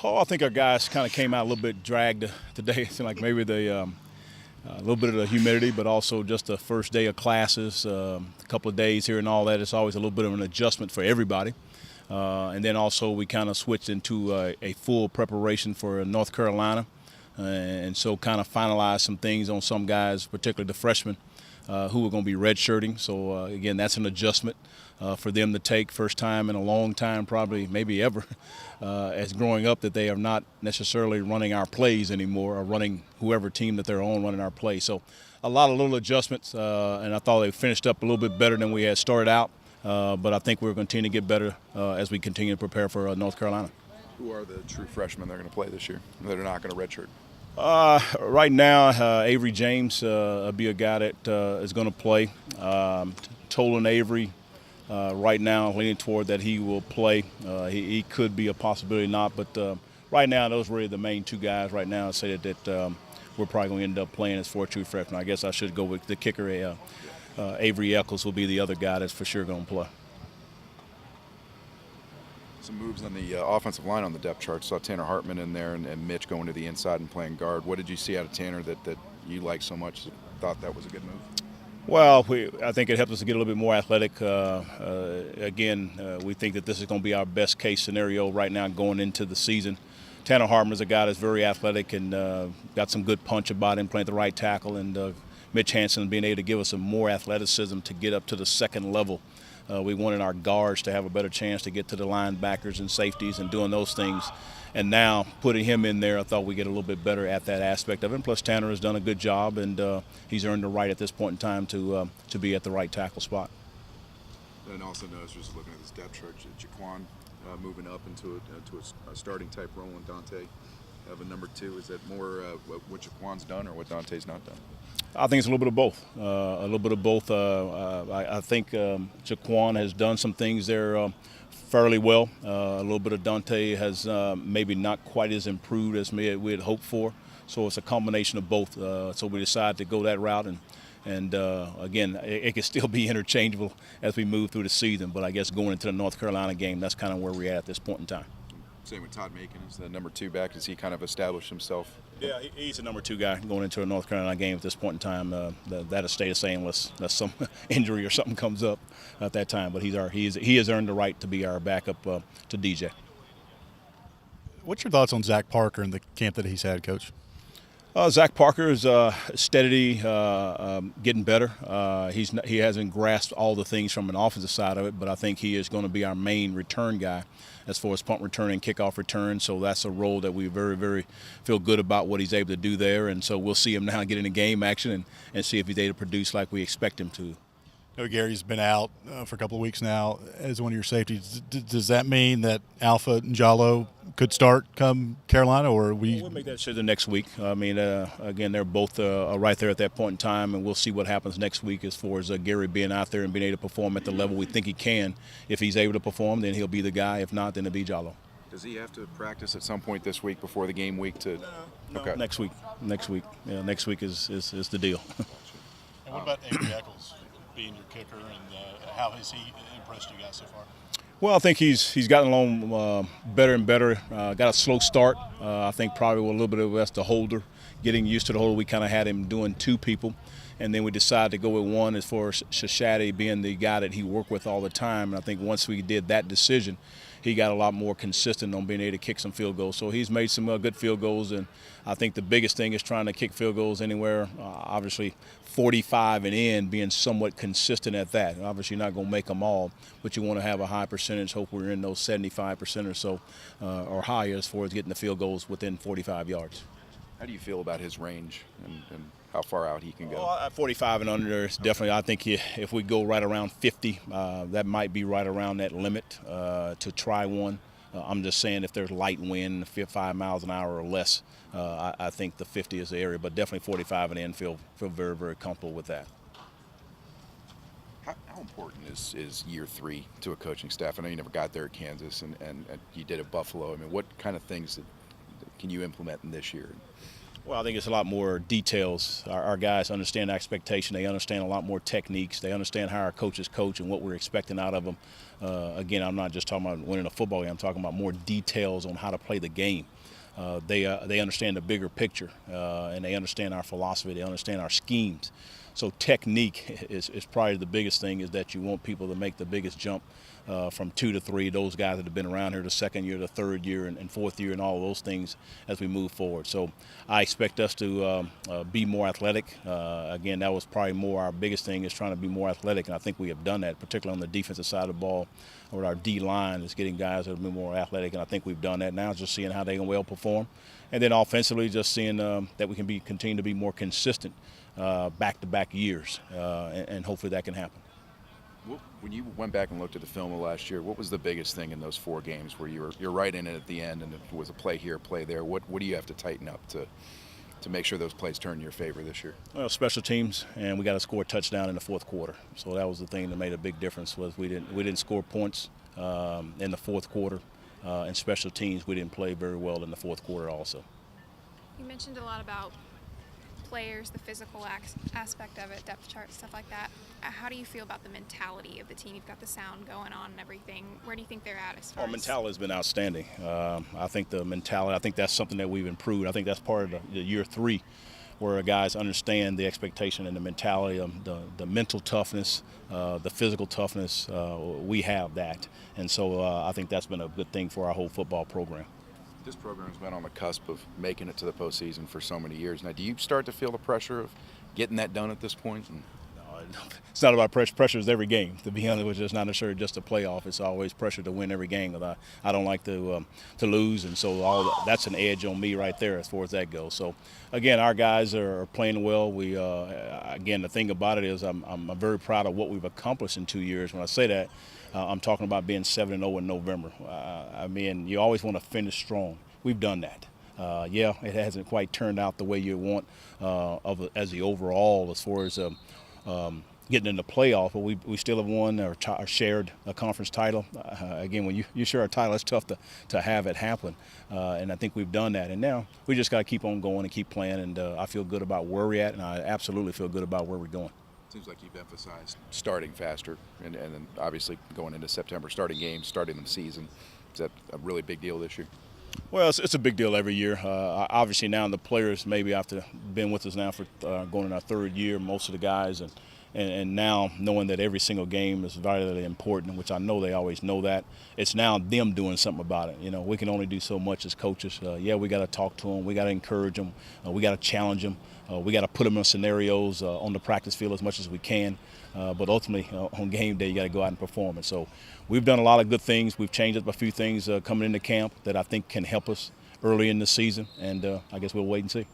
Oh, I think our guys kind of came out a little bit dragged today. It seemed like maybe a little bit of the humidity, but also just the first day of classes, a couple of days here and all that. It's always a little bit of an adjustment for everybody. And then also we kind of switched into a full preparation for North Carolina. And so kind of finalized some things on some guys, particularly the freshmen, who are going to be redshirting. So, again, that's an adjustment for them to take. First time in a long time, probably maybe ever, as growing up, that they are not necessarily running our plays anymore or running whoever team that they're on running our plays. So a lot of little adjustments, and I thought they finished up a little bit better than we had started out. But I think we're going to continue to get better as we continue to prepare for North Carolina. Who are the true freshmen they're going to play this year that are not going to redshirt? Right now, Avery James will be a guy that is going to play. Tolan Avery, right now, leaning toward that he will play. He could be a possibility, not, but right now, those are really the main two guys right now. I say that we're probably going to end up playing as four true freshmen. I guess I should go with the kicker. Avery Eccles will be the other guy that's for sure going to play. Some moves on the offensive line on the depth chart. Saw Tanner Hartman in there and Mitch going to the inside and playing guard. What did you see out of Tanner that you liked so much that thought that was a good move? Well, I think it helped us to get a little bit more athletic. We think that this is going to be our best case scenario right now going into the season. Tanner Hartman is a guy that's very athletic and got some good punch about him, playing at the right tackle, and Mitch Hansen being able to give us some more athleticism to get up to the second level. We wanted our guards to have a better chance to get to the linebackers and safeties and doing those things. And now putting him in there, I thought we get a little bit better at that aspect of it. And plus, Tanner has done a good job, and he's earned the right at this point in time to be at the right tackle spot. And also noticed, just looking at this depth chart, Jaquan moving up into a starting type role, and Dante have a number two. Is that more what Jaquan's done or what Dante's not done? I think it's a little bit of both. I think Jaquan has done some things there fairly well. A little bit of Dante has maybe not quite as improved as we had hoped for. So it's a combination of both. So we decided to go that route, and again, it can still be interchangeable as we move through the season. But I guess going into the North Carolina game, that's kind of where we're at this point in time. Same with Todd Macon as the number two back. Has he kind of established himself? Yeah, he's a number two guy going into a North Carolina game at this point in time. That'll stay the same unless some injury or something comes up at that time. But he has earned the right to be our backup to DJ. What's your thoughts on Zach Parker and the camp that he's had, Coach? Zach Parker is steadily getting better. He hasn't grasped all the things from an offensive side of it, but I think he is going to be our main return guy as far as punt return and kickoff return. So that's a role that we very, very feel good about what he's able to do there. And so we'll see him now get into game action and see if he's able to produce like we expect him to. I know Gary's been out for a couple of weeks now as one of your safeties. Does that mean that Alpha and Jallo could start come Carolina, or we'll make that decision next week. I mean, again, they're both right there at that point in time, and we'll see what happens next week as far as Gary being out there and being able to perform at the level we think he can. If he's able to perform, then he'll be the guy. If not, then it'll be Jallo. Does he have to practice at some point this week before the game week? No, okay. Next week. Yeah, next week is the deal. And what about Avery Eccles being your kicker, and how has he impressed you guys so far? Well, I think he's gotten along better and better. Got a slow start. I think probably with a little bit of that's the holder, getting used to the holder. We kind of had him doing two people, and then we decided to go with one as far as Shashadi being the guy that he worked with all the time. And I think once we did that decision, he got a lot more consistent on being able to kick some field goals. So he's made some good field goals, and I think the biggest thing is trying to kick field goals anywhere, obviously 45 and in, being somewhat consistent at that. Obviously you're not going to make them all, but you want to have a high percentage. Hope we're in those 75% or so or higher as far as getting the field goals within 45 yards. How do you feel about his range and how far out he can go? Well, at 45 and under, it's definitely, I think if we go right around 50, that might be right around that limit to try one. I'm just saying if there's light wind, 5 miles an hour or less, I think the 50 is the area, but definitely 45 and in, feel very, very comfortable with that. How important is year three to a coaching staff? I know you never got there at Kansas and you did at Buffalo. I mean, what kind of things can you implement in this year? Well, I think it's a lot more details. Our guys understand the expectation. They understand a lot more techniques. They understand how our coaches coach and what we're expecting out of them. Again, I'm not just talking about winning a football game. I'm talking about more details on how to play the game. They understand the bigger picture, and they understand our philosophy. They understand our schemes. So technique is probably the biggest thing, is that you want people to make the biggest jump from 2 to 3, those guys that have been around here the second year, the third year, and fourth year, and all those things as we move forward. So I expect us to be more athletic. Again, that was probably more our biggest thing, is trying to be more athletic, and I think we have done that, particularly on the defensive side of the ball, or our D-line is getting guys that have been more athletic, and I think we've done that now, just seeing how they can well perform. And then offensively, just seeing that we can continue to be more consistent back-to-back years, and hopefully that can happen. When you went back and looked at the film of last year, what was the biggest thing in those 4 games where you're right in it at the end, and it was a play here, play there? What do you have to tighten up to make sure those plays turn in your favor this year? Well, special teams, and we got to score a touchdown in the fourth quarter. So that was the thing that made a big difference. Was we didn't score points in the fourth quarter, and special teams, we didn't play very well in the fourth quarter also. You mentioned a lot about players, the physical aspect of it, depth chart, stuff like that. How do you feel about the mentality of the team? You've got the sound going on and everything. Where do you think they're at as far as? Mentality has been outstanding. I think the mentality, I think that's something that we've improved. I think that's part of the year 3, where guys understand the expectation and the mentality of the mental toughness, the physical toughness. We have that. And so I think that's been a good thing for our whole football program. This program's been on the cusp of making it to the postseason for so many years. Now, do you start to feel the pressure of getting that done at this point? It's not about pressure. Pressure is every game. To be honest with you, it's not necessarily just a playoff. It's always pressure to win every game. I don't like to lose, and so that's an edge on me right there as far as that goes. So, again, our guys are playing well. We again, the thing about it is I'm very proud of what we've accomplished in 2 years. When I say that, I'm talking about being 7-0 in November. I mean, you always want to finish strong. We've done that. Yeah, it hasn't quite turned out the way you want as the overall as far as getting in the playoff, but we still have won or shared a conference title. Again, when you share a title, it's tough to have it happen, and I think we've done that. And now we just got to keep on going and keep playing, and I feel good about where we're at, and I absolutely feel good about where we're going. Seems like you've emphasized starting faster, and then obviously going into September, starting games, starting the season. Is that a really big deal this year? Well, it's a big deal every year. Obviously now the players, maybe after been with us now for going in our 3rd year, most of the guys, and now knowing that every single game is vitally important, which I know they always know that, it's now them doing something about it. You know, we can only do so much as coaches. Yeah, we got to talk to them. We got to encourage them. We got to challenge them. We got to put them in scenarios on the practice field as much as we can. But ultimately, on game day, you got to go out and perform. And so we've done a lot of good things. We've changed up a few things coming into camp that I think can help us early in the season. And I guess we'll wait and see.